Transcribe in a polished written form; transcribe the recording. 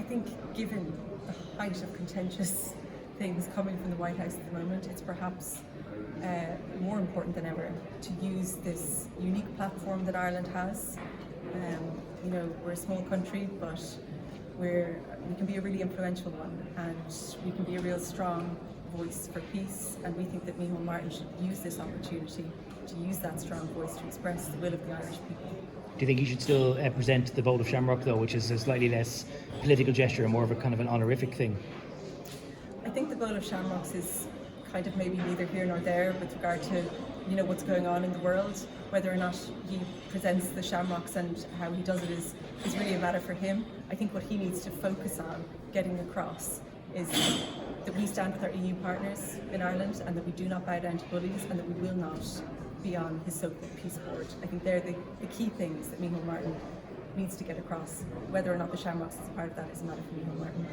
think given the height of contentious things coming from the White House at the moment, it's perhaps more important than ever to use this unique platform that Ireland has. We're a small country, but we can be a really influential one, and we can be a real strong voice for peace, and we think that Micheál Martin should use this opportunity to use that strong voice to express the will of the Irish people. Do you think he should still present the vote of Shamrock, though, which is a slightly less political gesture and more of a kind of an honorific thing? I think the vote of Shamrocks is kind of maybe neither here nor there with regard to what's going on in the world. Whether or not he presents the Shamrocks and how he does it is really a matter for him. I think what he needs to focus on getting across is that we stand with our EU partners in Ireland, and that we do not bow down to bullies, and that we will not be on his so-called peace board. I think they're the key things that Micheál Martin needs to get across. Whether or not the Shamrocks is a part of that is a matter for Micheál Martin.